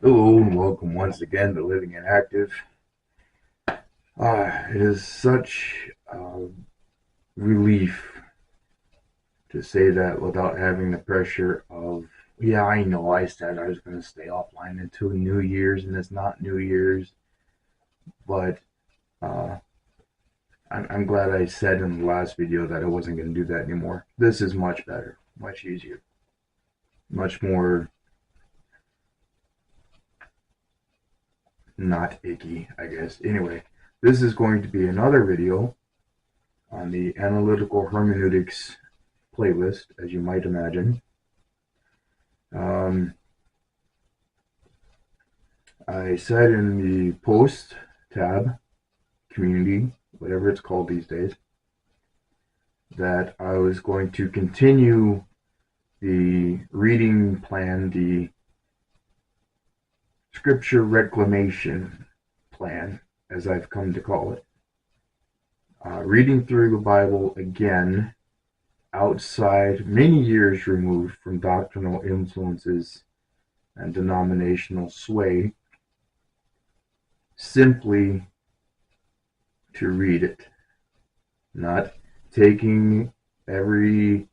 Hello and welcome once again to Living and Active. It is such a relief to say that without having the pressure of, yeah, I know I said I was going to stay offline until New Year's and it's not New Year's, but uh, I'm glad I said in the last video that I wasn't going to do that anymore. This is much better, much easier, much more not icky, I guess. Anyway, this is going to be another video on the Analytical Hermeneutics playlist, as you might imagine. Um, I said in the post tab, community, whatever it's called these days, that I was going to continue the reading plan, the scripture reclamation plan, as I've come to call it. Reading through the Bible again, outside, many years removed from doctrinal influences and denominational sway, simply to read it, not taking every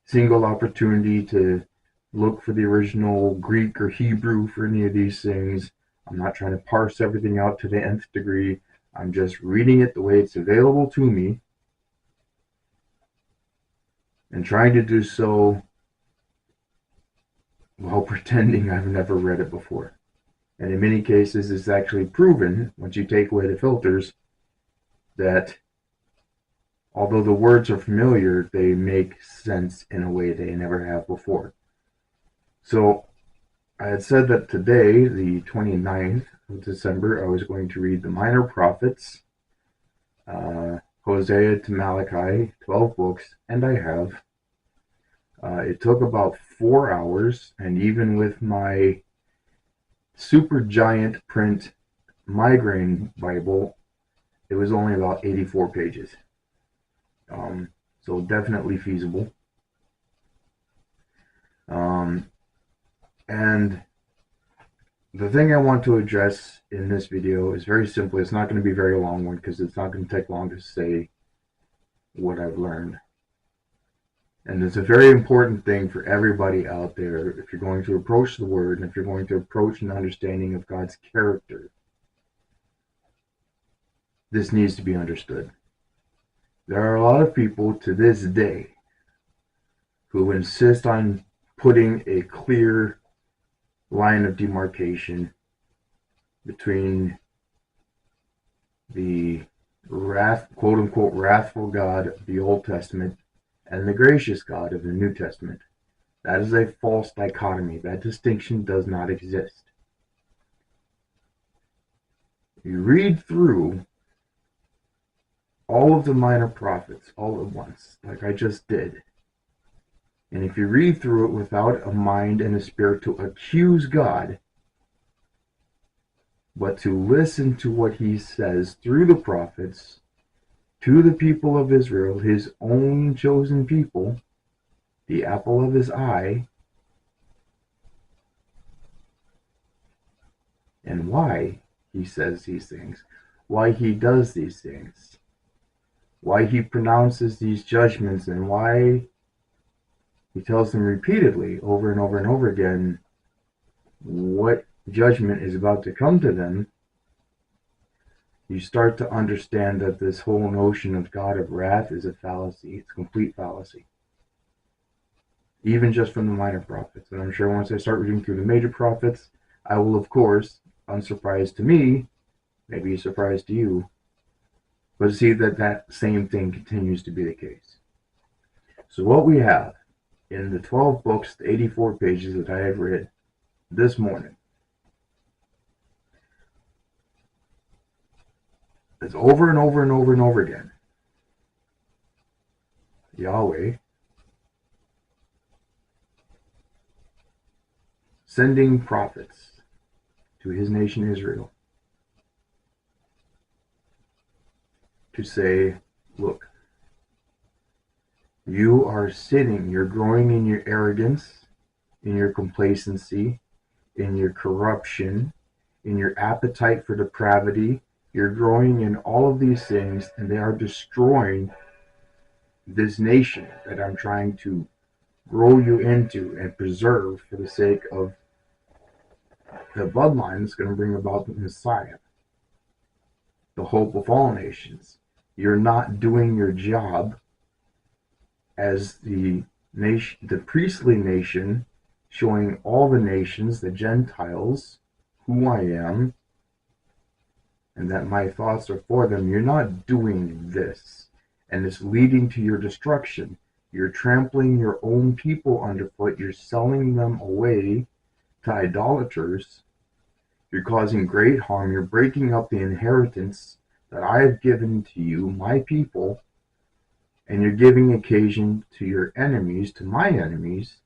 single opportunity to look for the original Greek or Hebrew for any of these things. I'm not trying to parse everything out to the nth degree. I'm just reading it the way it's available to me and trying to do so while pretending I've never read it before. And in many cases, it's actually proven, once you take away the filters, that although the words are familiar, they make sense in a way they never have before. So I had said that today, the 29th of December, I was going to read the minor prophets, Hosea to Malachi, 12 books, and I have. It took about 4 hours, and even with my super giant print migraine Bible, it was only about 84 pages. So definitely feasible. And the thing I want to address in this video is very simple. It's not going to be a very long one because it's not going to take long to say what I've learned. And it's a very important thing for everybody out there if you're going to approach the Word and if you're going to approach an understanding of God's character. This needs to be understood. There are a lot of people to this day who insist on putting a clear line of demarcation between the quote unquote wrathful God of the Old Testament and the gracious God of the New Testament. That is a false dichotomy. That distinction does not exist. You read through all of the minor prophets all at once, like I just did. And if you read through it without a mind and a spirit to accuse God, but to listen to what he says through the prophets to the people of Israel, his own chosen people, the apple of his eye, and why he says these things, why he does these things, why he pronounces these judgments, and why he tells them repeatedly over and over and over again what judgment is about to come to them, you start to understand that this whole notion of God of wrath is a fallacy. It's a complete fallacy. Even just from the minor prophets. And I'm sure once I start reading through the major prophets, I will, of course, unsurprised to me, maybe a surprise to you, but see that that same thing continues to be the case. So what we have in the 12 books, the 84 pages that I have read this morning, it's over and over and over and over again. Yahweh sending prophets to his nation Israel to say, look, you are sitting, you're growing in your arrogance, in your complacency, in your corruption, in your appetite for depravity. You're growing in all of these things, and they are destroying this nation that I'm trying to grow you into and preserve for the sake of the bloodline that's going to bring about the Messiah, the hope of all nations. You're not doing your job as the nation, the priestly nation, showing all the nations, the Gentiles, who I am, and that my thoughts are for them. You're not doing this, and it's leading to your destruction. You're trampling your own people underfoot. You're selling them away to idolaters. You're causing great harm. You're breaking up the inheritance that I have given to you, my people, and you're giving occasion to your enemies, to my enemies,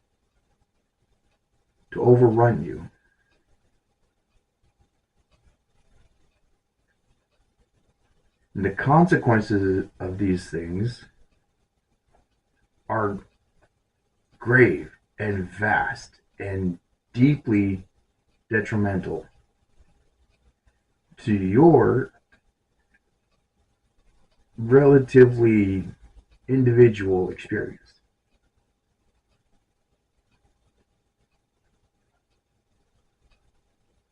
to overrun you. And the consequences of these things are grave and vast and deeply detrimental to your relatively individual experience.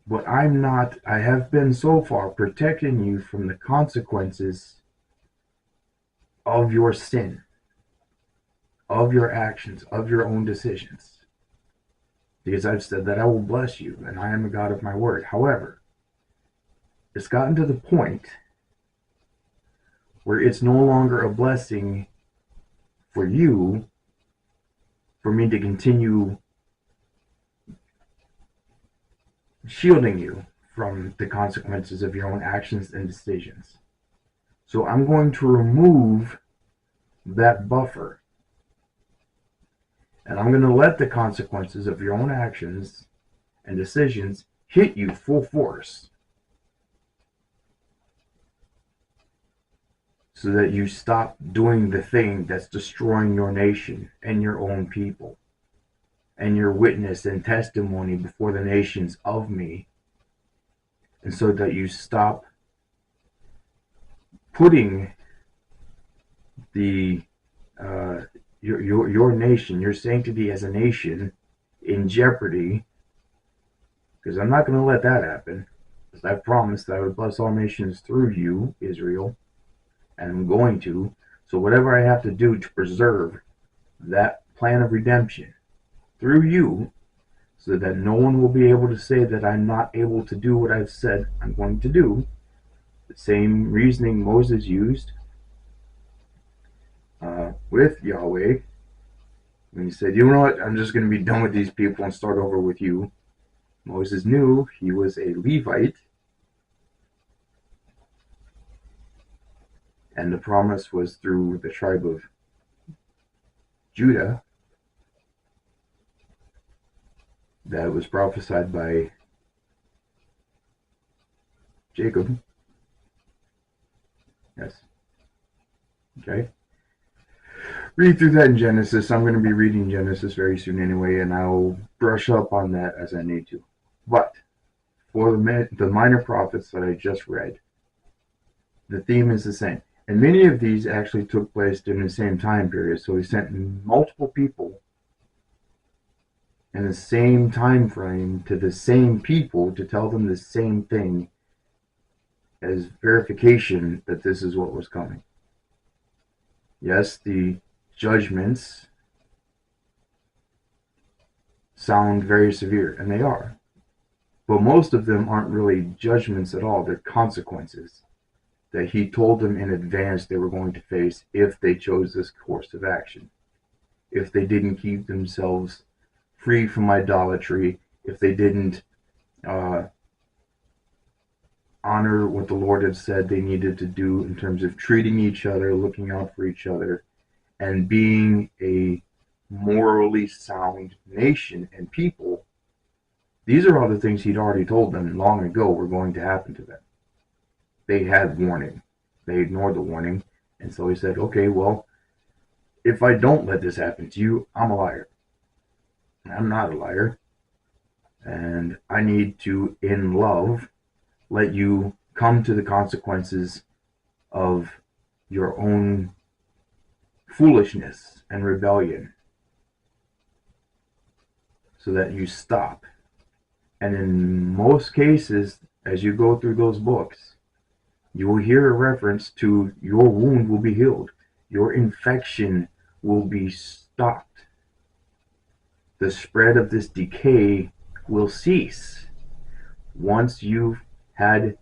But I have been so far protecting you from the consequences of your sin, of your actions, of your own decisions. Because I've said that I will bless you, and I am a God of my word. However, it's gotten to the point where it's no longer a blessing for you, for me to continue shielding you from the consequences of your own actions and decisions. So I'm going to remove that buffer, and I'm going to let the consequences of your own actions and decisions hit you full force, so that you stop doing the thing that's destroying your nation and your own people and your witness and testimony before the nations of me, and so that you stop putting the your nation, your sanctity as a nation, in jeopardy. Because I'm not going to let that happen. Because I promised that I would bless all nations through you, Israel, and I'm going to. So whatever I have to do to preserve that plan of redemption through you, so that no one will be able to say that I'm not able to do what I've said I'm going to do. The same reasoning Moses used with Yahweh when he said, you know what, I'm just going to be done with these people and start over with you. Moses knew he was a Levite, and the promise was through the tribe of Judah that was prophesied by Jacob. Yes. Okay. Read through that in Genesis. I'm going to be reading Genesis very soon anyway, and I'll brush up on that as I need to. But for the minor prophets that I just read, the theme is the same. And many of these actually took place during the same time period. So he sent multiple people in the same time frame to the same people to tell them the same thing as verification that this is what was coming. Yes, the judgments sound very severe, and they are. But most of them aren't really judgments at all. They're consequences that he told them in advance they were going to face if they chose this course of action. If they didn't keep themselves free from idolatry, if they didn't honor what the Lord had said they needed to do in terms of treating each other, looking out for each other, and being a morally sound nation and people. These are all the things he'd already told them long ago were going to happen to them. They had warning. They ignored the warning. And so he said, okay, well, if I don't let this happen to you, I'm a liar. I'm not a liar. And I need to, in love, let you come to the consequences of your own foolishness and rebellion so that you stop. And in most cases, as you go through those books, you will hear a reference to your wound will be healed. Your infection will be stopped. The spread of this decay will cease once you've had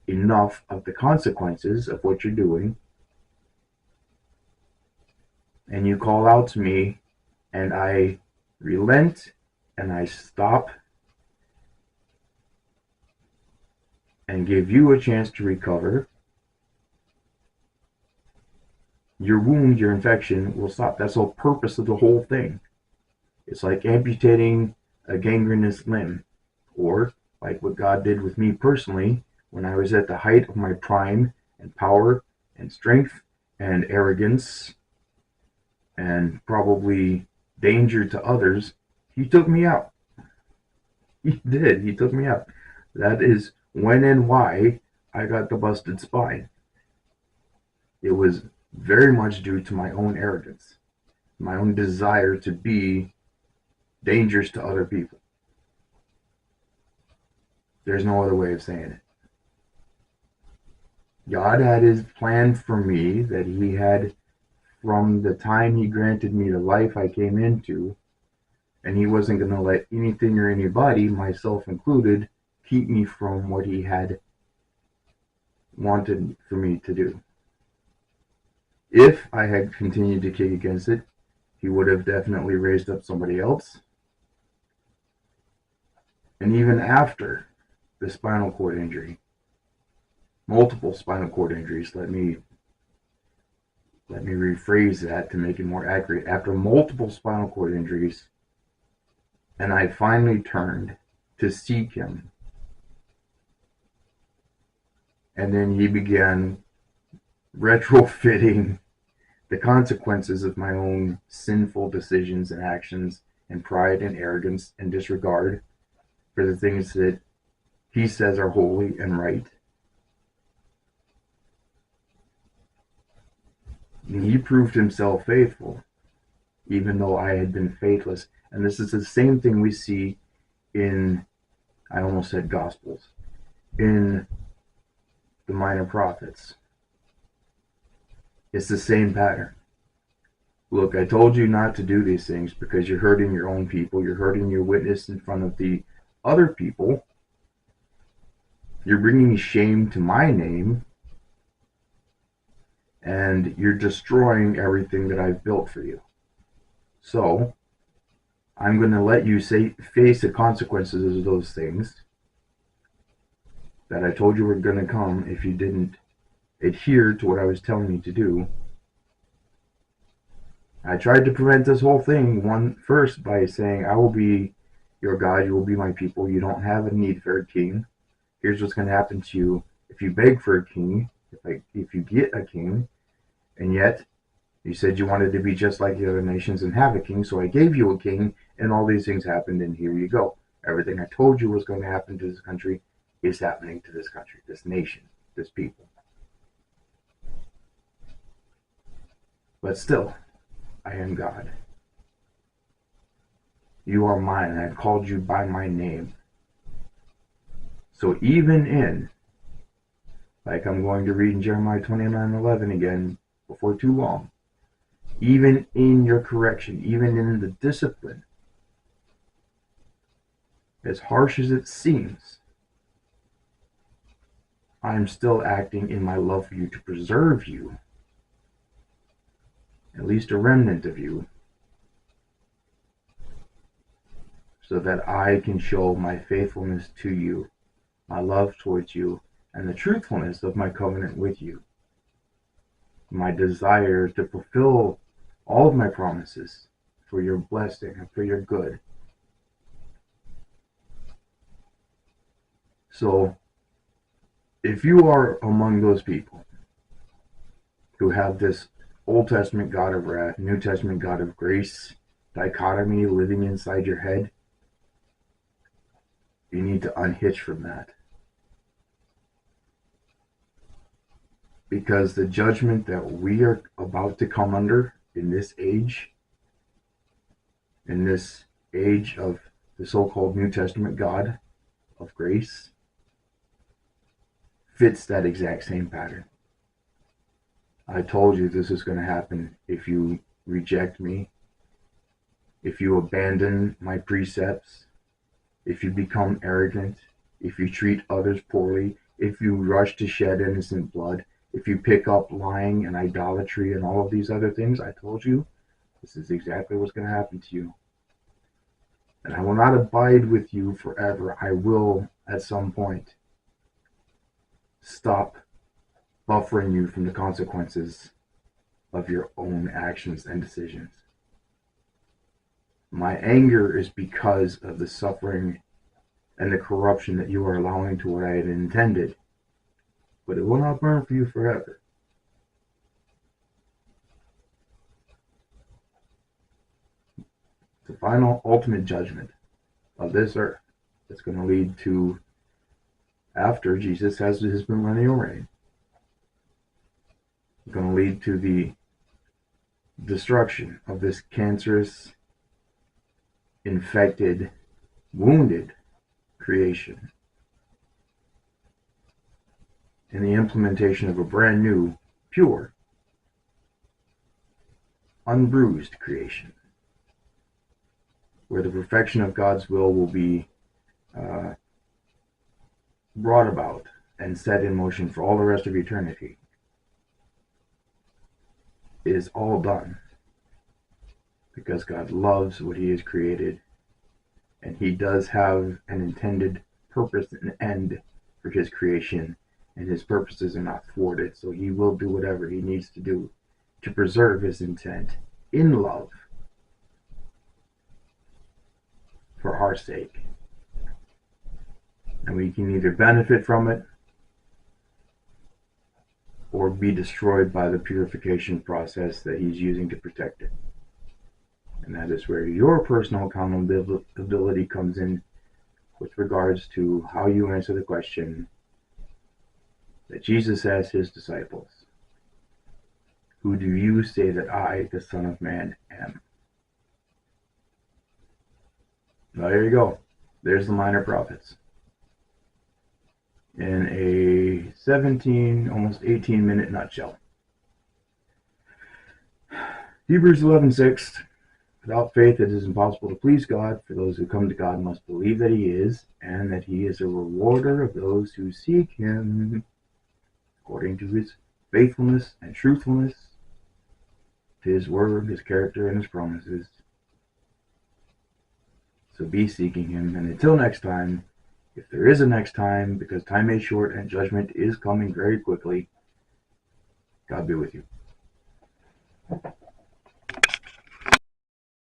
enough of the consequences of what you're doing, and you call out to me, and I relent, and I stop, and give you a chance to recover. Your wound, your infection will stop. That's the purpose of the whole thing. It's like amputating a gangrenous limb, or like what God did with me personally when I was at the height of my prime and power and strength and arrogance and probably danger to others. He took me out. He did. He took me out. That is when and why I got the busted spine. It was very much due to my own arrogance, my own desire to be dangerous to other people. There's no other way of saying it. God had his plan for me that he had from the time he granted me the life I came into, and he wasn't going to let anything or anybody, myself included, keep me from what he had wanted for me to do. If I had continued to kick against it, he would have definitely raised up somebody else. And even after the spinal cord injury, multiple spinal cord injuries, let me rephrase that to make it more accurate. After multiple spinal cord injuries, and I finally turned to seek him, and then he began retrofitting the consequences of my own sinful decisions and actions and pride and arrogance and disregard for the things that he says are holy and right. And he proved himself faithful, even though I had been faithless. And this is the same thing we see in, I almost said Gospels, in the minor prophets. It's the same pattern. Look, I told you not to do these things because you're hurting your own people. You're hurting your witness in front of the other people. You're bringing shame to my name. And you're destroying everything that I've built for you. So, I'm going to let you face the consequences of those things that I told you were going to come if you didn't adhere to what I was telling you to do. I tried to prevent this whole thing first by saying, I will be your God, you will be my people, you don't have a need for a king. Here's what's going to happen to you if you beg for a king, if you get a king, and yet you said you wanted to be just like the other nations and have a king, so I gave you a king, and all these things happened, and here you go. Everything I told you was going to happen to this country is happening to this country, this nation, this people. But still, I am God. You are mine, and I called you by my name. So even in, like I'm going to read in Jeremiah 29:11 again before too long, even in your correction, even in the discipline, as harsh as it seems, I am still acting in my love for you to preserve you, at least a remnant of you, so that I can show my faithfulness to you, my love towards you, and the truthfulness of my covenant with you, my desire to fulfill all of my promises for your blessing and for your good. So, if you are among those people who have this Old Testament God of wrath, New Testament God of grace dichotomy living inside your head, You need to unhitch from that. Because the judgment that we are about to come under in this age of the so-called New Testament God of grace, fits that exact same pattern. I told you this is going to happen if you reject me, if you abandon my precepts, if you become arrogant, if you treat others poorly, if you rush to shed innocent blood, if you pick up lying and idolatry and all of these other things. I told you this is exactly what's going to happen to you. And I will not abide with you forever. I will, at some point, stop buffering you from the consequences of your own actions and decisions. My anger is because of the suffering and the corruption that you are allowing to what I had intended. But it will not burn for you forever. The final ultimate judgment of this earth that's going to lead to after Jesus has his millennial reign. It's going to lead to the destruction of this cancerous, infected, wounded creation, and the implementation of a brand new, pure, unbruised creation, where the perfection of God's will be brought about and set in motion for all the rest of eternity. It is all done because God loves what he has created, and he does have an intended purpose and end for his creation, and his purposes are not thwarted, so he will do whatever he needs to do to preserve his intent in love for our sake. And we can either benefit from it or be destroyed by the purification process that he's using to protect it. And that is where your personal accountability comes in with regards to how you answer the question that Jesus asked his disciples. Who do you say that I, the Son of Man, am? Well, there you go. There's the minor prophets. In a 17, almost 18-minute nutshell. Hebrews 11:6. Without faith it is impossible to please God, for those who come to God must believe that he is, and that he is a rewarder of those who seek him, according to his faithfulness and truthfulness, to his word, his character, and his promises. So be seeking him, and until next time, if there is a next time, because time is short and judgment is coming very quickly, God be with you.